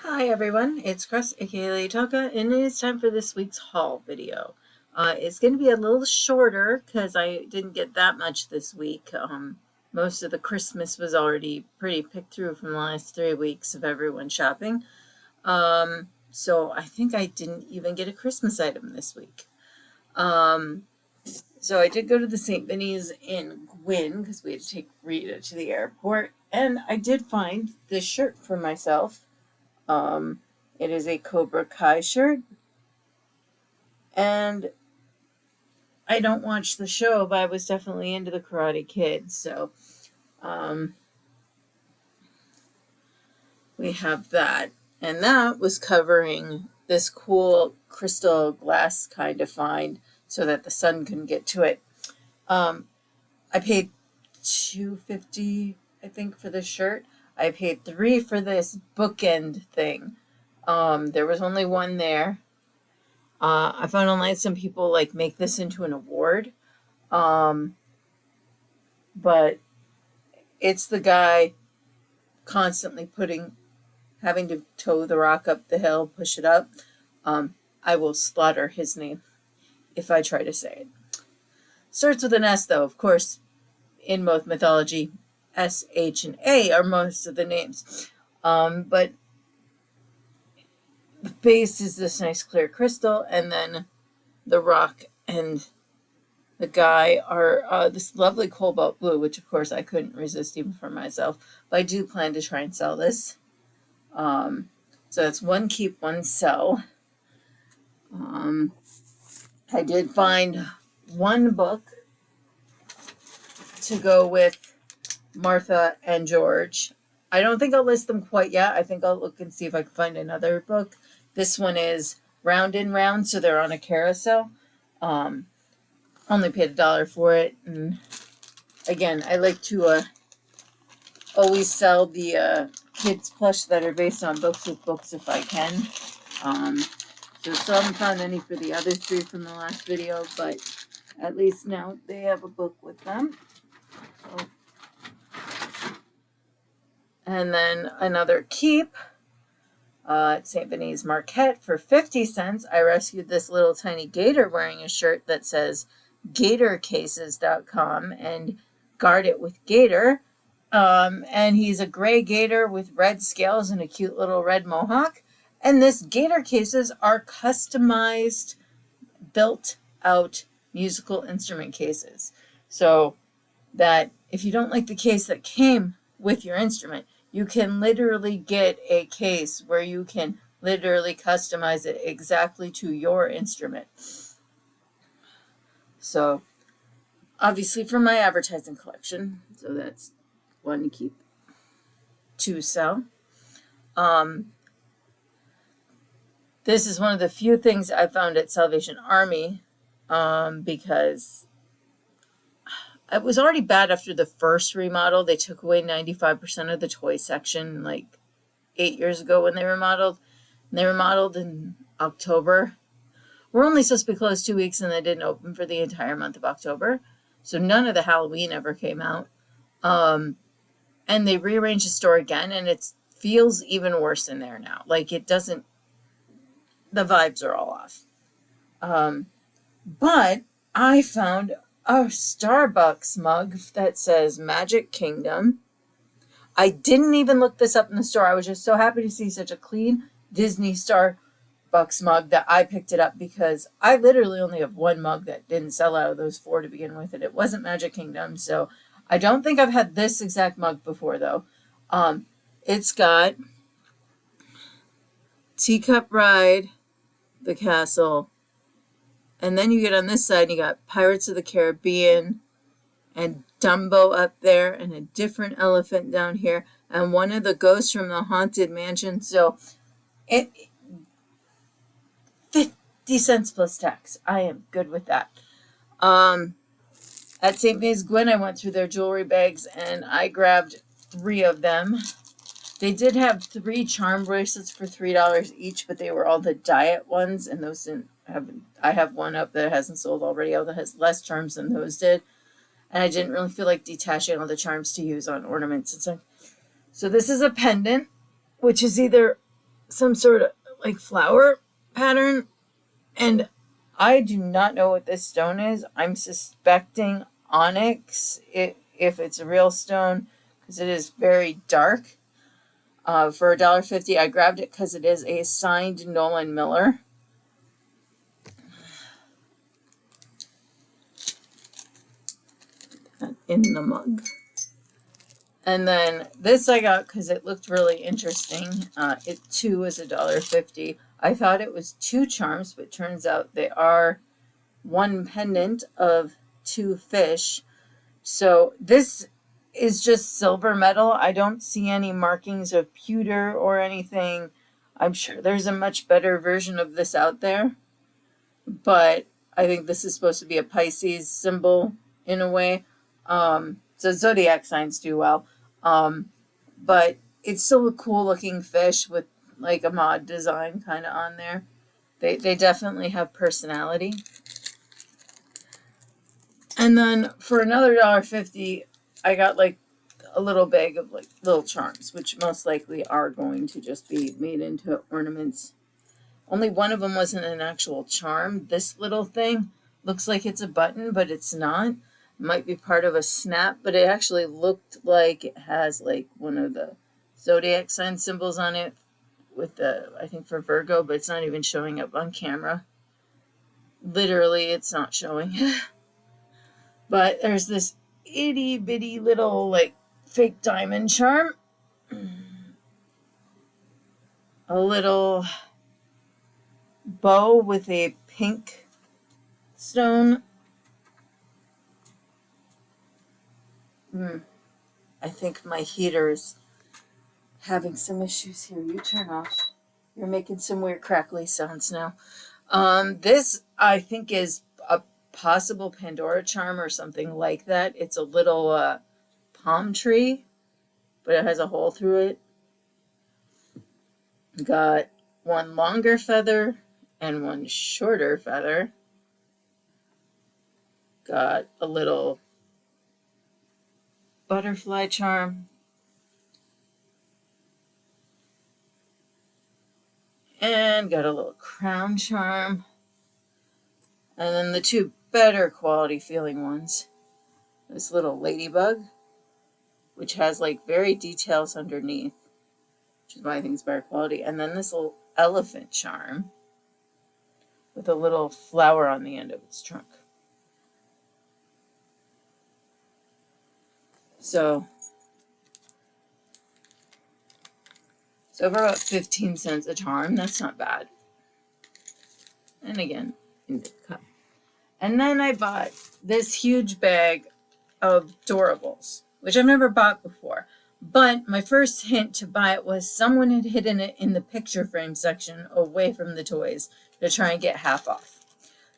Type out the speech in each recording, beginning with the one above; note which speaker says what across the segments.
Speaker 1: Hi everyone, it's Chris, aka Lady Taka, and it is time for this week's haul video. It's going to be a little shorter because I didn't get that much this week. Most of the Christmas was already pretty picked through from the last 3 weeks of everyone shopping. So I think I didn't even get a Christmas item this week. So I did go to the St. Vinny's in Gwyn because we had to take Rita to the airport, and I did find this shirt for myself. It is a Cobra Kai shirt, and I don't watch the show, but I was definitely into the Karate Kid, so we have that. And that was covering this cool crystal glass kind of find so that the sun couldn't get to it. I paid $2.50, I think, for this shirt. I paid $3 for this bookend thing. There was only one there. I found online some people make this into an award. But it's the guy constantly having to tow the rock up the hill, push it up. I will slaughter his name if I try to say it. Starts with an S, though. Of course, in both mythology, S, H, and A are most of the names. But the base is this nice clear crystal, and then the rock and the guy are this lovely cobalt blue, which of course I couldn't resist even for myself. But I do plan to try and sell this. So that's one keep, one sell. I did find one book to go with Martha and George. I don't think I'll list them quite yet. I think I'll look and see if I can find another book. This one is Round and Round, so they're on a carousel. Only paid $1 for it, and again, I like to always sell the kids plush that are based on books with books if I can. So still haven't found any for the other three from the last video, but at least now they have a book with them. So. And then another keep at St. Vinny's Marquette for 50 cents. I rescued this little tiny gator wearing a shirt that says gatorcases.com and guard it with gator. And he's a gray gator with red scales and a cute little red mohawk. And this gator cases are customized, built out musical instrument cases. So that if you don't like the case that came with your instrument, you can literally get a case where you can literally customize it exactly to your instrument. So obviously from my advertising collection, so that's one to keep, two sell. This is one of the few things I found at Salvation Army, because it was already bad after the first remodel. They took away 95% of the toy section like 8 years ago when they remodeled. And they remodeled in October. We're only supposed to be closed 2 weeks, and they didn't open for the entire month of October. So none of the Halloween ever came out. And they rearranged the store again, and it feels even worse in there now. Like it doesn't, the vibes are all off. But I found a Starbucks mug that says Magic Kingdom. I didn't even look this up in the store. I was just so happy to see such a clean Disney Starbucks mug that I picked it up because I literally only have one mug that didn't sell out of those 4 to begin with, and it wasn't Magic Kingdom. So I don't think I've had this exact mug before, though. It's got Teacup Ride, the castle, and then you get on this side, you got Pirates of the Caribbean and Dumbo up there and a different elephant down here and one of the ghosts from the Haunted Mansion. So it 50 cents plus tax. I am good with that. At St. Vinny's Gwyn, I went through their jewelry bags and I grabbed 3 of them. They did have 3 charm bracelets for $3 each, but they were all the diet ones, and those didn't have. I have one up that hasn't sold already, although it has less charms than those did, and I didn't really feel like detaching all the charms to use on ornaments and stuff. So this is a pendant, which is either some sort of like flower pattern. And I do not know what this stone is. I'm suspecting onyx, if it's a real stone, because it is very dark. For $1.50, I grabbed it because it is a signed Nolan Miller. In the mug. And then this I got because it looked really interesting. It too was $1.50. I thought it was 2 charms, but turns out they are 1 pendant of 2 fish. So this is just silver metal. I don't see any markings of pewter or anything. I'm sure there's a much better version of this out there, but I think this is supposed to be a Pisces symbol in a way. So zodiac signs do well. But it's still a cool looking fish with like a mod design kind of on there. They definitely have personality. And then for another $1.50, I got like a little bag of like little charms, which most likely are going to just be made into ornaments. Only one of them wasn't an actual charm. This little thing looks like it's a button, but it's not. It might be part of a snap, but it actually looked like it has like one of the zodiac sign symbols on it with the, I think for Virgo, but it's not even showing up on camera. Literally, it's not showing. But there's this itty bitty little like fake diamond charm. A little bow with a pink stone. I think my heater is having some issues here. You turn off. You're making some weird crackly sounds now. This I think is a possible Pandora charm or something like that. It's a little palm tree, but it has a hole through it. Got one longer feather and one shorter feather. Got a little butterfly charm. And got a little crown charm. And then the 2 better quality feeling ones. This little ladybug, which has like very details underneath, which is why I think it's better quality. And then this little elephant charm with a little flower on the end of its trunk. So for about 15 cents a charm, that's not bad. And again, in the cup. And then I bought this huge bag of Doorables, which I've never bought before. But my first hint to buy it was someone had hidden it in the picture frame section away from the toys to try and get half off.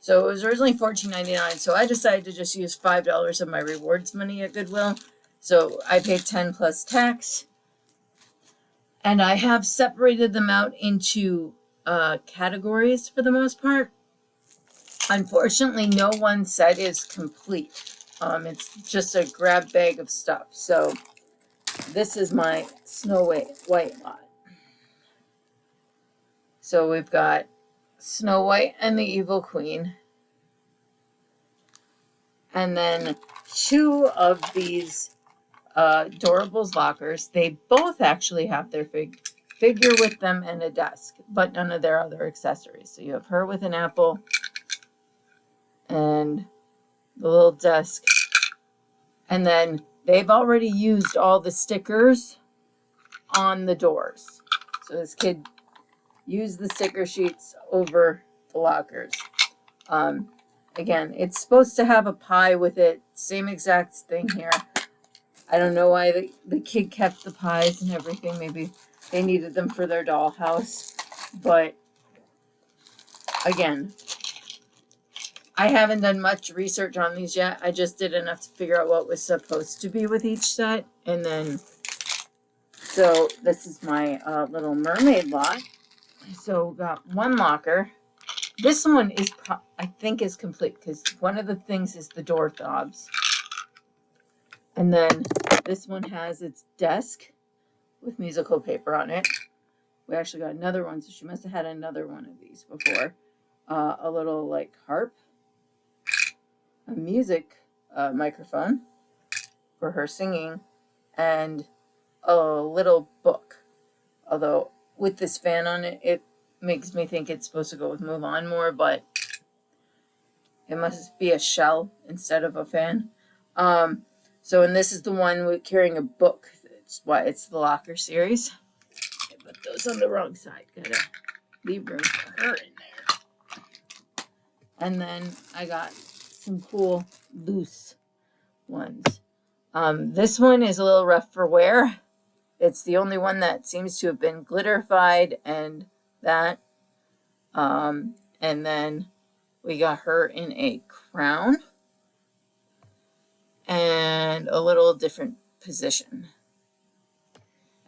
Speaker 1: So it was originally $14.99. So I decided to just use $5 of my rewards money at Goodwill. So I paid $10 plus tax. And I have separated them out into categories for the most part. Unfortunately, no one set is complete. It's just a grab bag of stuff. So this is my Snow White lot. So we've got Snow White and the Evil Queen. And then 2 of these Doorables lockers. They both actually have their figure with them and a desk, but none of their other accessories. So you have her with an apple and the little desk. And then they've already used all the stickers on the doors. So this kid used the sticker sheets over the lockers. Again, it's supposed to have a pie with it. Same exact thing here. I don't know why the kid kept the pies and everything. Maybe they needed them for their dollhouse. But again, I haven't done much research on these yet. I just did enough to figure out what was supposed to be with each set. And then, so this is my little mermaid lot. So got 1 locker. This one is, I think, is complete because one of the things is the door knobs. And then this one has its desk with musical paper on it. We actually got another one, so she must have had another one of these before. A little like harp, a music microphone for her singing, and a little book. Although with this fan on it, it makes me think it's supposed to go with Mulan more, but it must be a shell instead of a fan. So, and this is the one with carrying a book. It's why it's the locker series. I put those on the wrong side. Gotta leave room for her in there. And then I got some cool loose ones. This one is a little rough for wear. It's the only one that seems to have been glitterified and that. And then we got her in a crown and a little different position.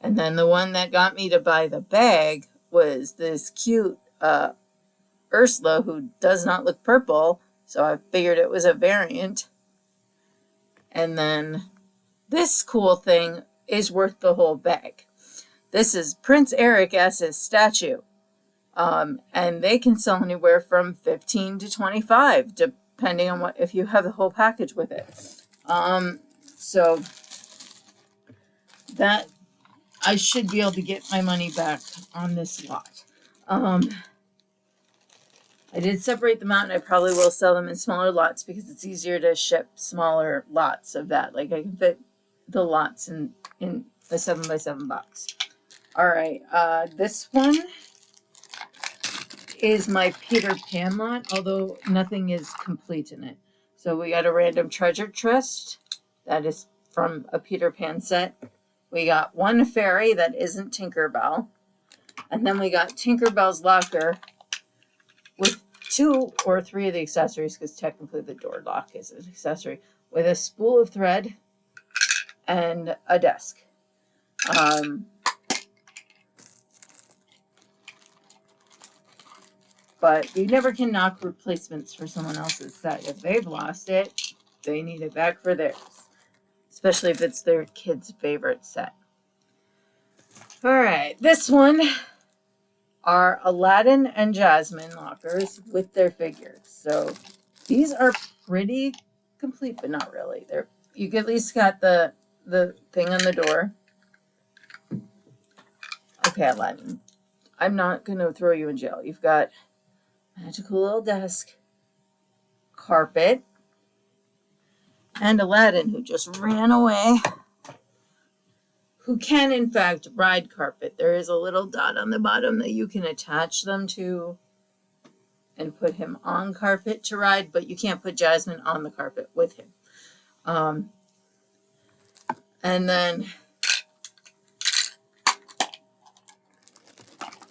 Speaker 1: And then the one that got me to buy the bag was this cute Ursula who does not look purple, so I figured it was a variant. And then this cool thing is worth the whole bag. This is Prince Eric as his statue. And they can sell anywhere from 15 to 25, depending on if you have the whole package with it. So that I should be able to get my money back on this lot. I did separate them out, and I probably will sell them in smaller lots because it's easier to ship smaller lots of that. Like I can fit the lots in a 7x7 box. All right, this one is my Peter Pan lot, although nothing is complete in it. So we got a random treasure chest that is from a Peter Pan set. We got one fairy that isn't Tinkerbell. And then we got Tinkerbell's locker with 2 or 3 of the accessories, because technically the door lock is an accessory, with a spool of thread and a desk. But you never can knock replacements for someone else's set. If they've lost it, they need it back for theirs, especially if it's their kid's favorite set. All right, this one are Aladdin and Jasmine lockers with their figures. So these are pretty complete, but not really. You at least got the thing on the door. Okay, Aladdin, I'm not going to throw you in jail. You've got magical little desk, carpet, and Aladdin, who just ran away, who can in fact ride carpet. There is a little dot on the bottom that you can attach them to and put him on carpet to ride, but you can't put Jasmine on the carpet with him. And then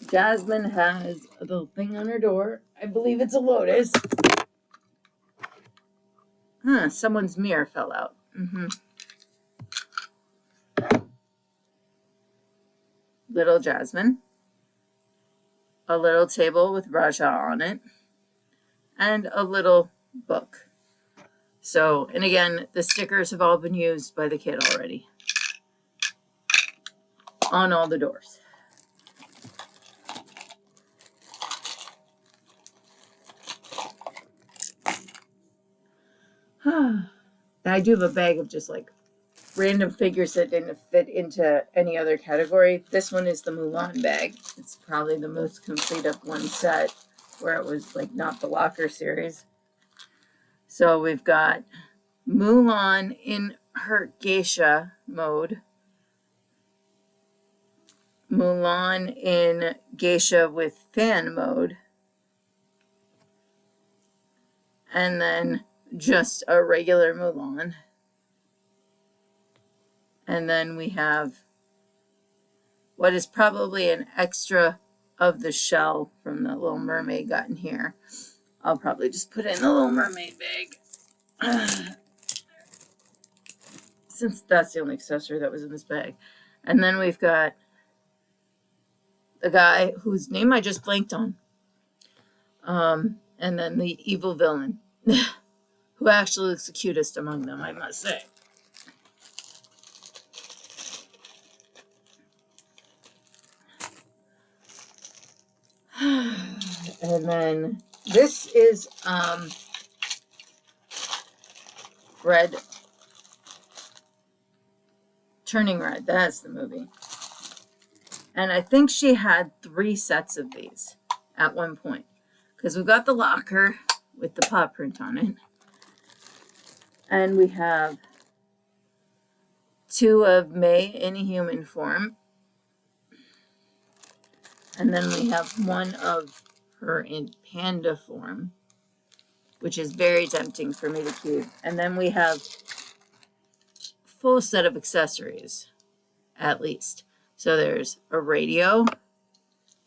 Speaker 1: Jasmine has a little thing on her door. I believe it's a lotus. Someone's mirror fell out. Little Jasmine. A little table with Raja on it. And a little book. So, and again, the stickers have all been used by the kid already. On all the doors. I do have a bag of just like random figures that didn't fit into any other category. This one is the Mulan bag. It's probably the most complete of one set, where it was like not the locker series. So we've got Mulan in her geisha mode. Mulan in geisha with fan mode. And then just a regular Mulan. And then we have what is probably an extra of the shell from the Little Mermaid got in here. I'll probably just put it in the Little Mermaid bag. Since that's the only accessory that was in this bag. And then we've got the guy whose name I just blanked on. And then the evil villain, who actually looks the cutest among them, I must say. And then this is Red, Turning Red. That's the movie. And I think she had 3 sets of these at one point. Because we've got the locker with the paw print on it. And we have 2 of May in human form. And then we have 1 of her in panda form, which is very tempting for me to keep. And then we have full set of accessories, at least. So there's a radio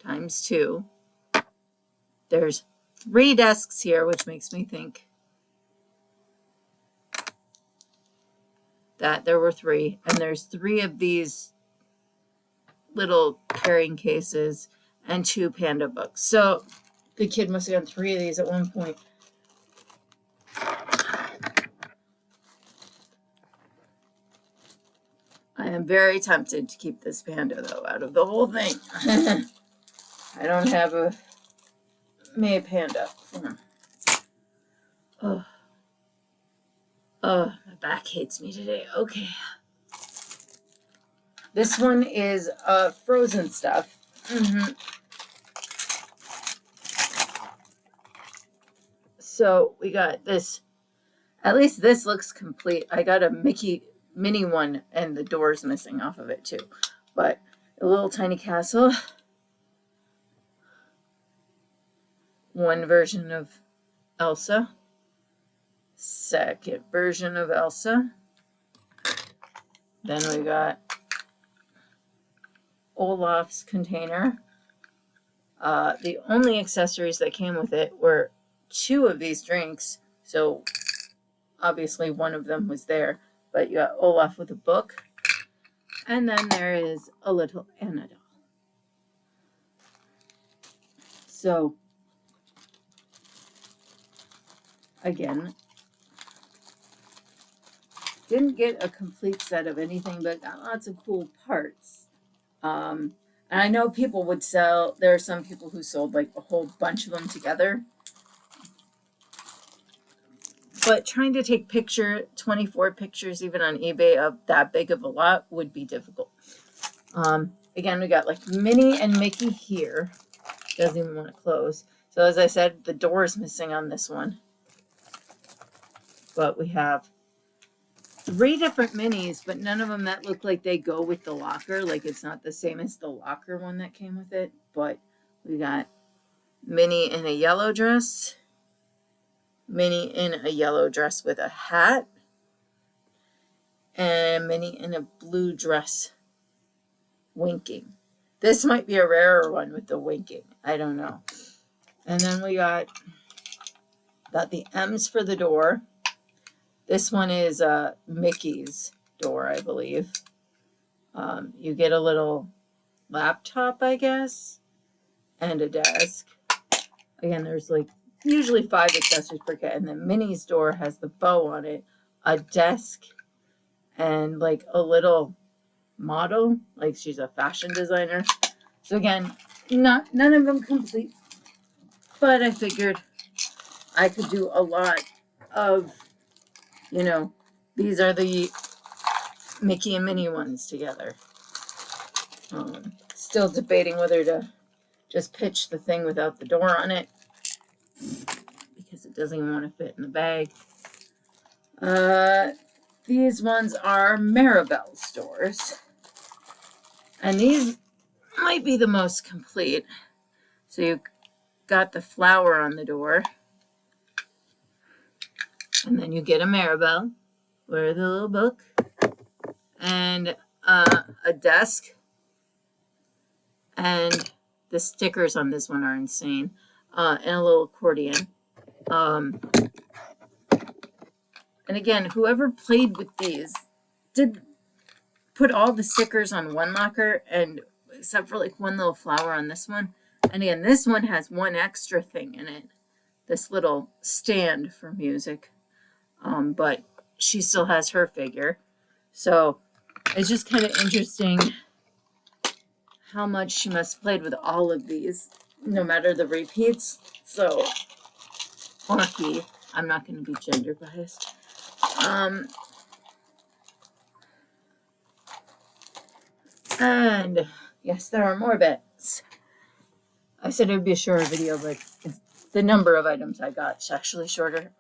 Speaker 1: times 2. There's 3 desks here, which makes me think that there were 3. And there's 3 of these little carrying cases and 2 panda books. So the kid must have gotten 3 of these at one point. I am very tempted to keep this panda, though, out of the whole thing. I don't have a May panda. Oh, my back hates me today. Okay. This one is frozen stuff. So we got this. At least this looks complete. I got a Mickey mini one, and the door's missing off of it too. But a little tiny castle. One version of Elsa. Second version of Elsa. Then we got Olaf's container. The only accessories that came with it were 2 of these drinks. So obviously one of them was there. But you got Olaf with a book. And then there is a little Anna doll. So, again, didn't get a complete set of anything, but got lots of cool parts. And I know people would sell, there are some people who sold like a whole bunch of them together. But trying to take 24 pictures even on eBay of that big of a lot would be difficult. Again, we got like Minnie and Mickey here. Doesn't even want to close. So as I said, the door is missing on this one. But we have 3 different minis, but none of them that look like they go with the locker. Like it's not the same as the locker one that came with it. But we got Minnie in a yellow dress. Minnie in a yellow dress with a hat. And Minnie in a blue dress winking. This might be a rarer one with the winking. I don't know. And then we got the M's for the door. This one is Mickey's door, I believe. You get a little laptop, I guess, and a desk. Again, there's like usually 5 accessories per kit. And then Minnie's door has the bow on it, a desk, and like a little model, like she's a fashion designer. So again, none of them complete, but I figured I could do a lot of, these are the Mickey and Minnie ones together. Still debating whether to just pitch the thing without the door on it, because it doesn't even want to fit in the bag. These ones are Maribel stores. And these might be the most complete. So you got the flower on the door. And then you get a Maribel with a little book. And a desk. And the stickers on this one are insane. And a little accordion. And again, whoever played with these did put all the stickers on one locker, and except for like one little flower on this one. And again, this one has one extra thing in it, this little stand for music. But she still has her figure. So it's just kind of interesting how much she must have played with all of these. no matter the repeats. So, or he, I'm not going to be gender biased. And yes, there are more bits. I said it would be a shorter video, but the number of items I got is actually shorter.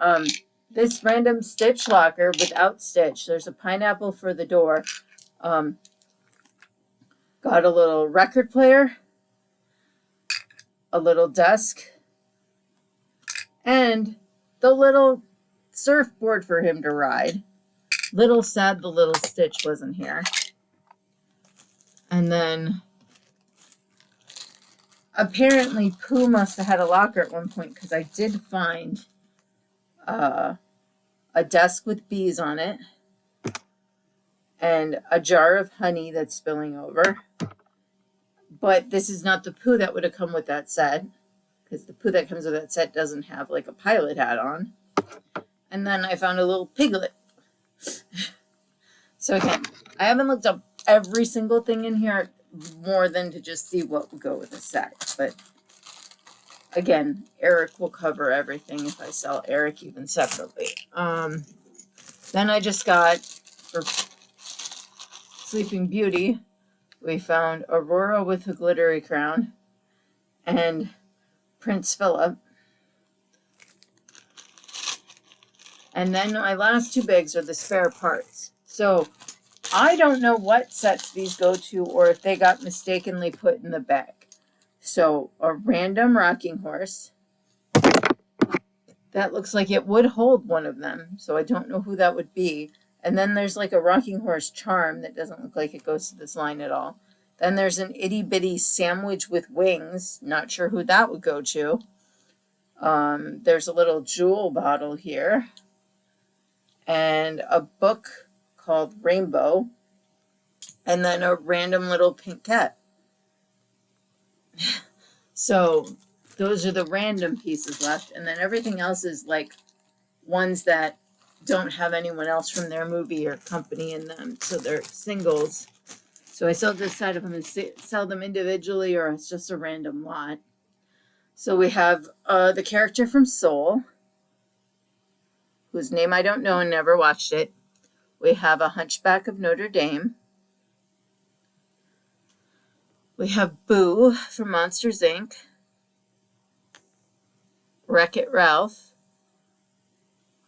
Speaker 1: This random Stitch locker without Stitch. There's a pineapple for the door. Got a little record player, a little desk, and the little surfboard for him to ride. Little sad the little Stitch wasn't here. And then apparently Pooh must have had a locker at one point, because I did find a desk with bees on it and a jar of honey that's spilling over. But this is not the Pooh that would have come with that set, because the Pooh that comes with that set doesn't have like a pilot hat on. And then I found a little piglet. So again, I haven't looked up every single thing in here more than to just see what would go with the set. But again, Eric will cover everything if I sell Eric even separately. Then I just got, for Sleeping Beauty, we found Aurora with a glittery crown and Prince Philip. And then my last two bags are the spare parts. So I don't know what sets these go to or if they got mistakenly put in the bag. So a random rocking horse. That looks like it would hold one of them. So I don't know who that would be. And then there's like a rocking horse charm that doesn't look like it goes to this line at all. Then there's an itty bitty sandwich with wings. Not sure who that would go to. There's a little jewel bottle here. And a book called Rainbow. And then a random little pink cat. So those are the random pieces left. And then everything else is like ones that don't have anyone else from their movie or company in them. So they're singles. So I still decide if I'm going to sell them individually or it's just a random lot. So we have the character from Soul, whose name I don't know and never watched it. We have a Hunchback of Notre Dame. We have Boo from Monsters, Inc. Wreck-It Ralph,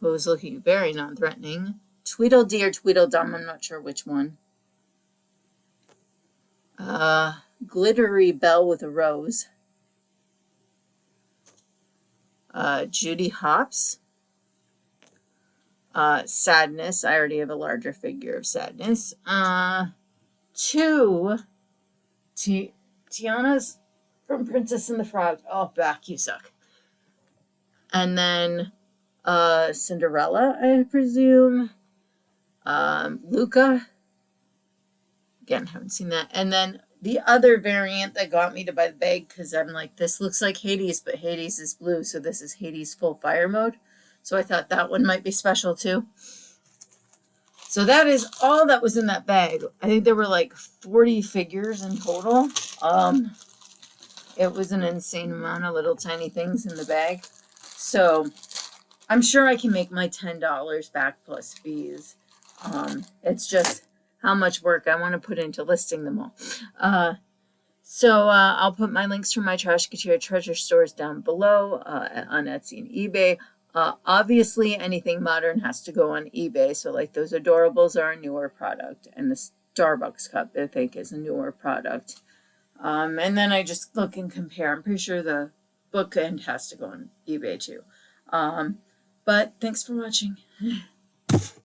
Speaker 1: who's looking very non-threatening. Tweedledee or Tweedledum, I'm not sure which one. Glittery Belle with a Rose. Judy Hopps. Sadness. I already have a larger figure of Sadness. Two Tiana's from Princess and the Frog. Oh, back, you suck. And then Cinderella, I presume. Luca. Again, haven't seen that. And then the other variant that got me to buy the bag, because I'm like, this looks like Hades, but Hades is blue, so this is Hades full fire mode. So I thought that one might be special too. So that is all that was in that bag. I think there were like 40 figures in total. It was an insane amount of little tiny things in the bag. So I'm sure I can make my $10 back plus fees. It's just how much work I want to put into listing them all. So I'll put my links for my Trashkateer Treasure stores down below on Etsy and eBay. Obviously, anything modern has to go on eBay. So like those Adorables are a newer product. And the Starbucks cup, I think, is a newer product. And then I just look and compare. I'm pretty sure the book end has to go on eBay too. But thanks for watching.